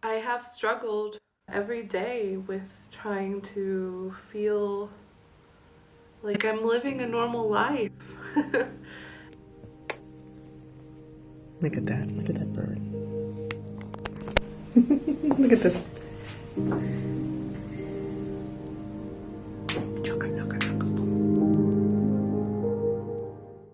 I have struggled every day with trying to feel like I'm living a normal life. Look at that. Look at that bird. Look at this.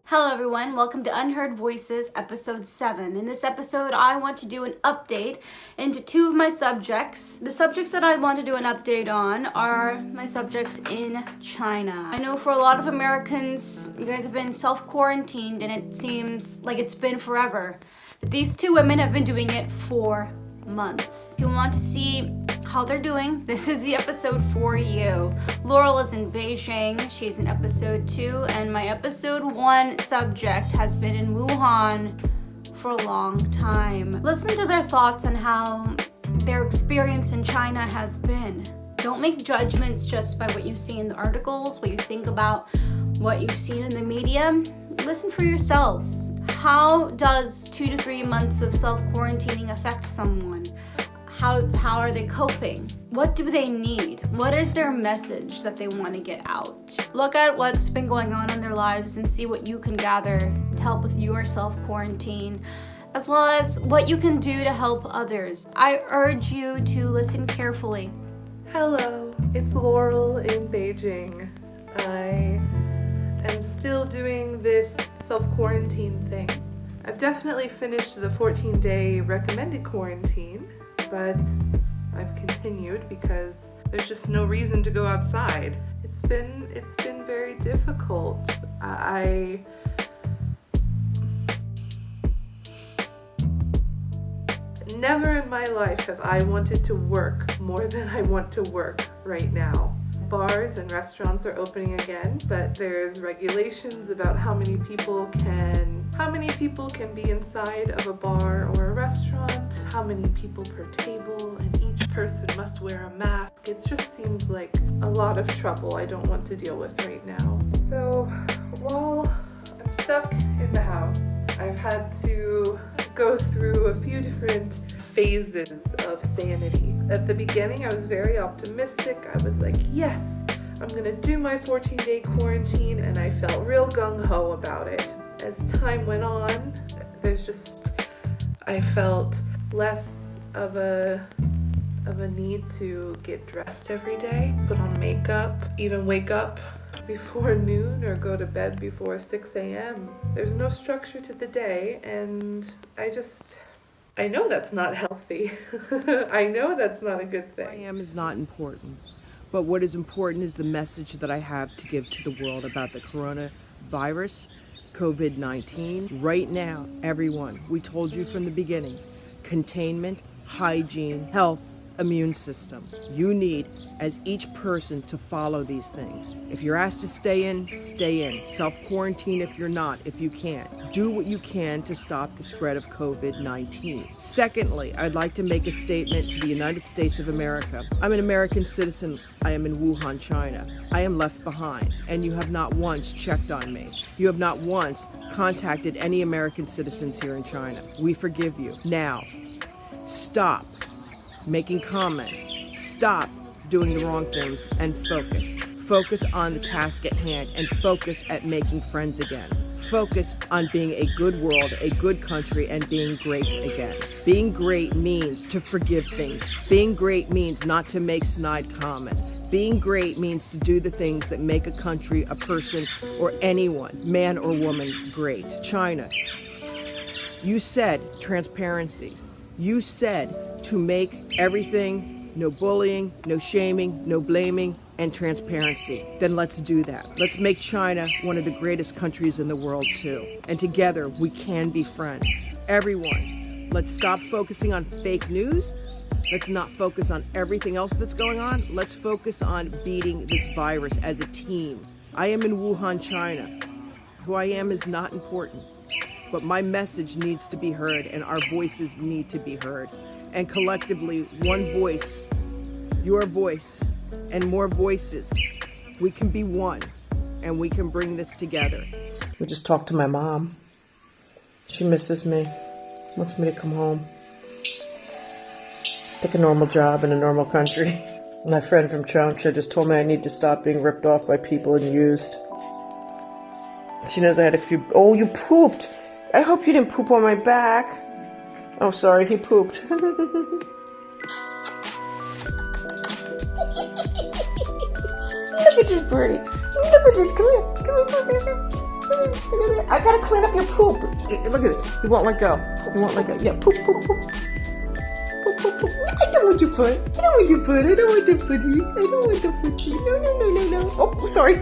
Hello everyone, welcome to Unheard Voices episode 7. In this episode I want to do an update into two of my subjects. The subjects that I want to do an update on are my subjects in China. I know for a lot of Americans, you guys have been self-quarantined and it seems like it's been forever. But these two women have been doing it for months. If you want to see how they're doing, this is the episode for you. Laurel is in Beijing, she's in episode 2, and my episode 1 subject has been in Wuhan for a long time. Listen to their thoughts on how their experience in China has been. Don't make judgments just by what you see in the articles, what you think about what you've seen in the media. Listen for yourselves. How does 2 to 3 months of self-quarantining affect someone? How are they coping? What do they need? What is their message that they want to get out? Look at what's been going on in their lives and see what you can gather to help with your self-quarantine, as well as what you can do to help others. I urge you to listen carefully. Hello, it's Laurel in Beijing. I am still doing this self-quarantine thing. I've definitely finished the 14-day recommended quarantine, but I've continued because there's just no reason to go outside. It's been very difficult. Never in my life have I wanted to work more than I want to work right now. Bars and restaurants are opening again, but there's regulations about how many people can be inside of a bar or a restaurant, how many people per table, and each person must wear a mask. It just seems like a lot of trouble I don't want to deal with right now. So while I'm stuck in the house, I've had to go through a few different phases of sanity. At the beginning, I was very optimistic. I was like, yes, I'm gonna do my 14-day quarantine, and I felt real gung-ho about it. As time went on, I felt less of a need to get dressed every day, put on makeup, even wake up before noon or go to bed before 6 a.m. There's no structure to the day, and I know that's not healthy. I know that's not a good thing. Who I am is not important, but what is important is the message that I have to give to the world about the coronavirus, COVID-19. Right now, everyone, we told you from the beginning, containment, hygiene, health, immune system. You need, as each person, to follow these things. If you're asked to stay in, stay in. Self-quarantine if you're not, if you can't. Do what you can to stop the spread of COVID-19. Secondly, I'd like to make a statement to the United States of America. I'm an American citizen. I am in Wuhan, China. I am left behind, and you have not once checked on me. You have not once contacted any American citizens here in China. We forgive you. Now, stop making comments, stop doing the wrong things, and focus. Focus on the task at hand and focus at making friends again. Focus on being a good world, a good country, and being great again. Being great means to forgive things. Being great means not to make snide comments. Being great means to do the things that make a country, a person, or anyone, man or woman, great. China, you said transparency. You said to make everything, no bullying, no shaming, no blaming, and transparency. Then let's do that. Let's make China one of the greatest countries in the world too. And together we can be friends. Everyone, let's stop focusing on fake news. Let's not focus on everything else that's going on. Let's focus on beating this virus as a team. I am in Wuhan, China. Who I am is not important. But my message needs to be heard and our voices need to be heard. And collectively, one voice, your voice, and more voices, we can be one and we can bring this together. We just talked to my mom. She misses me, wants me to come home. Like a normal job in a normal country. My friend from Changsha just told me I need to stop being ripped off by people and used. She knows I had a few... Oh, you pooped! I hope you didn't poop on my back. Oh, sorry, he pooped. Look at this birdie. Look at this. Come here. Come here. Look at that. I gotta clean up your poop. Look at it. He won't let go. He won't let go. Yeah, poop, poop, poop. Poop, poop, poop. I don't want your foot. I don't want your foot. I don't want the footie. I don't want the footie. No, no, no, no, no. Oh, sorry.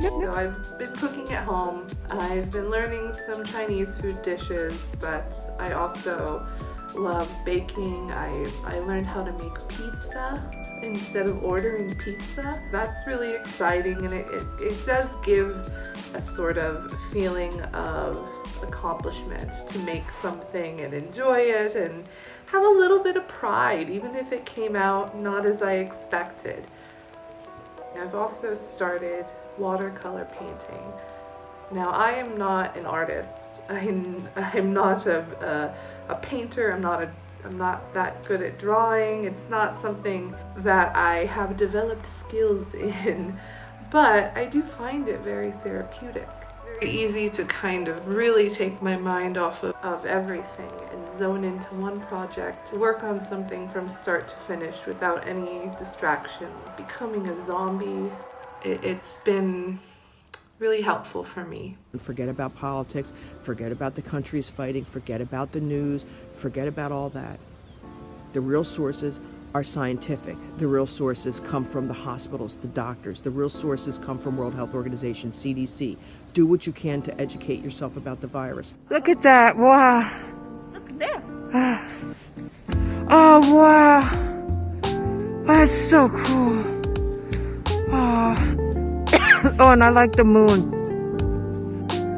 So I've been cooking at home. I've been learning some Chinese food dishes, but I also love baking. I learned how to make pizza instead of ordering pizza. That's really exciting, and it does give a sort of feeling of accomplishment to make something and enjoy it and have a little bit of pride, even if it came out not as I expected. I've also started watercolor painting. Now, I am not an artist. I'm not a painter. I'm not that good at drawing. It's not something that I have developed skills in, but I do find it very therapeutic. Very easy to kind of really take my mind off of everything and zone into one project, work on something from start to finish without any distractions. Becoming a zombie, it's been really helpful for me. Forget about politics, forget about the countries fighting, forget about the news, forget about all that. The real sources are scientific. The real sources come from the hospitals, the doctors. The real sources come from World Health Organization, CDC. Do what you can to educate yourself about the virus. Look at that, wow. Look there. Oh, wow. That's so cool. Oh. Oh, and I like the moon.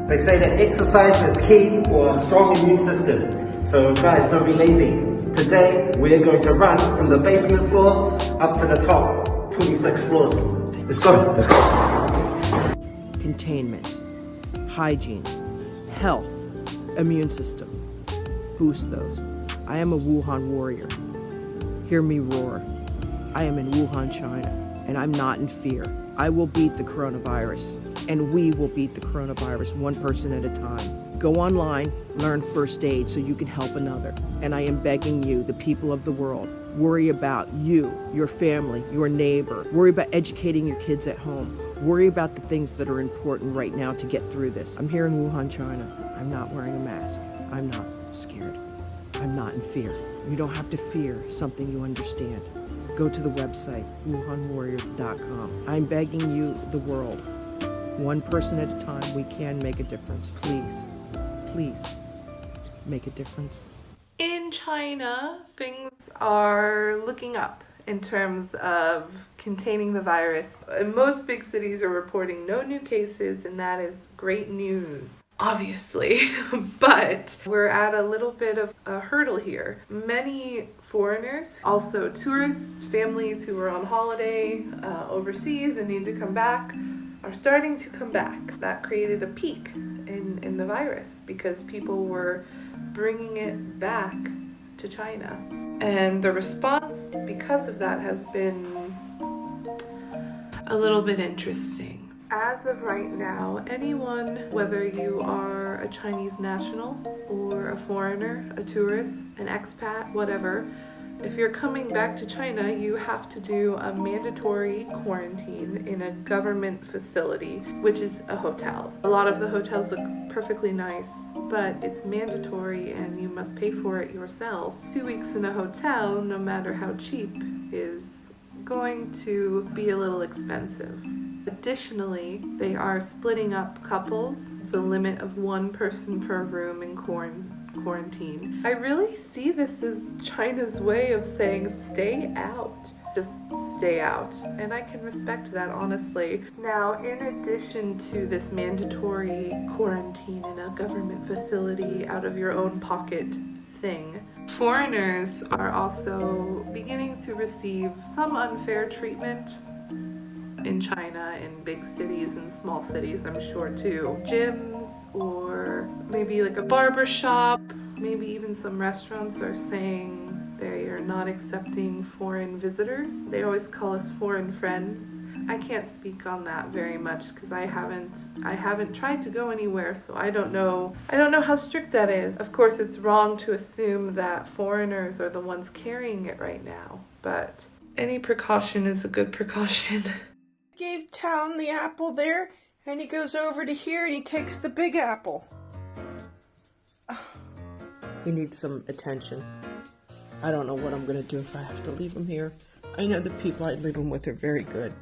They say that exercise is key for a strong immune system. So guys, don't be lazy. Today, we're going to run from the basement floor up to the top, 26 floors. Let's go. Let's go. Containment, hygiene, health, immune system. Boost those. I am a Wuhan warrior. Hear me roar. I am in Wuhan, China, and I'm not in fear. I will beat the coronavirus, and we will beat the coronavirus one person at a time. Go online, learn first aid so you can help another. And I am begging you, the people of the world, worry about you, your family, your neighbor. Worry about educating your kids at home. Worry about the things that are important right now to get through this. I'm here in Wuhan, China. I'm not wearing a mask. I'm not scared. I'm not in fear. You don't have to fear something you understand. Go to the website, WuhanWarriors.com. I'm begging you, the world, one person at a time, we can make a difference. Please, please, make a difference. In China, things are looking up in terms of containing the virus. Most big cities are reporting no new cases, and that is great news, obviously. But we're at a little bit of a hurdle here. Many foreigners, also tourists, families who are on holiday overseas and need to come back, are starting to come back. That created a peak in the virus because people were bringing it back to China. And the response because of that has been a little bit interesting. As of right now, anyone, whether you are a Chinese national or a foreigner, a tourist, an expat, whatever, if you're coming back to China, you have to do a mandatory quarantine in a government facility, which is a hotel. A lot of the hotels look perfectly nice, but it's mandatory and you must pay for it yourself. 2 weeks in a hotel, no matter how cheap, is going to be a little expensive. Additionally, they are splitting up couples. It's a limit of one person per room in quarantine. I really see this as China's way of saying stay out. Just stay out. And I can respect that, honestly. Now, in addition to this mandatory quarantine in a government facility out of your own pocket thing, foreigners are also beginning to receive some unfair treatment in China, in big cities and small cities, I'm sure too. Gyms or maybe like a barber shop, maybe even some restaurants are saying they are not accepting foreign visitors. They always call us foreign friends. I can't speak on that very much because I haven't tried to go anywhere, so I don't know how strict that is. Of course, it's wrong to assume that foreigners are the ones carrying it right now, but any precaution is a good precaution. Gave Talon the apple there, and he goes over to here and he takes the big apple. He needs some attention. I don't know what I'm going to do if I have to leave him here. I know the people I leave him with are very good,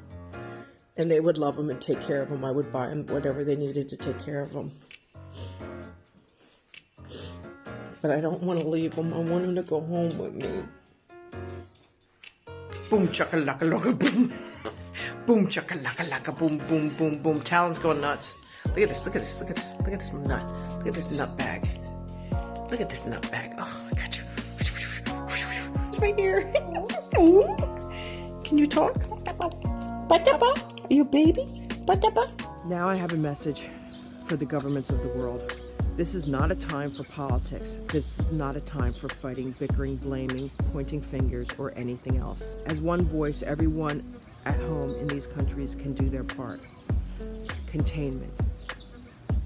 and they would love him and take care of him. I would buy him whatever they needed to take care of him. But I don't want to leave him. I want him to go home with me. Boom chaka-laka-laka boom. Boom chaka-laka-laka boom boom boom boom. Talon's going nuts. Look at this, look at this, look at this, look at this nut. Look at this nut bag. Look at this nut bag. Oh, I got you. It's right here. Can you talk? Are you a baby? Now I have a message for the governments of the world. This is not a time for politics. This is not a time for fighting, bickering, blaming, pointing fingers, or anything else. As one voice, everyone at home in these countries can do their part. Containment,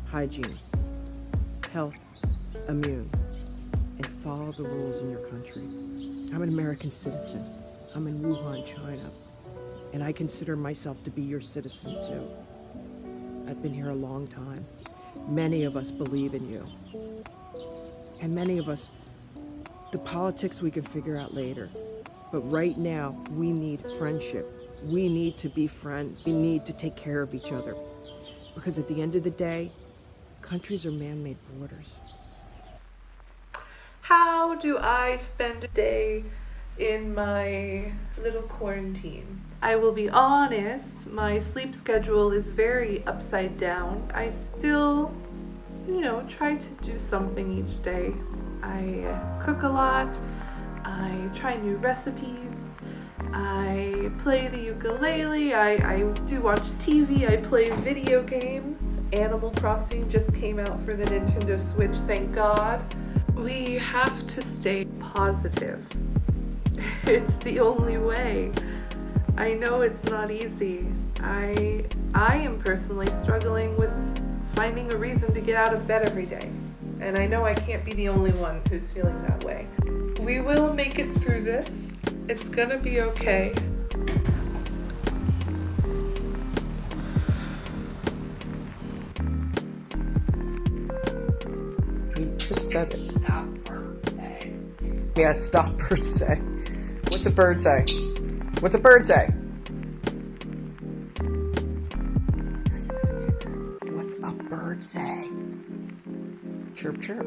hygiene, health, immune, and follow the rules in your country. I'm an American citizen. I'm in Wuhan, China, and I consider myself to be your citizen too. I've been here a long time. Many of us believe in you. And many of us, the politics we can figure out later. But right now, we need friendship. We need to be friends. We need to take care of each other. Because at the end of the day, countries are man-made borders. How do I spend a day in my little quarantine? I will be honest, my sleep schedule is very upside down. I still, try to do something each day. I cook a lot, I try new recipes, I play the ukulele, I do watch TV, I play video games. Animal Crossing just came out for the Nintendo Switch, thank God. We have to stay positive. It's the only way. I know it's not easy. I am personally struggling with finding a reason to get out of bed every day. And I know I can't be the only one who's feeling that way. We will make it through this. It's gonna be okay. You just said it. Stop bird say. Yeah, stop bird say. What's a bird say? What's a bird say? What's a bird say? Chirp, chirp.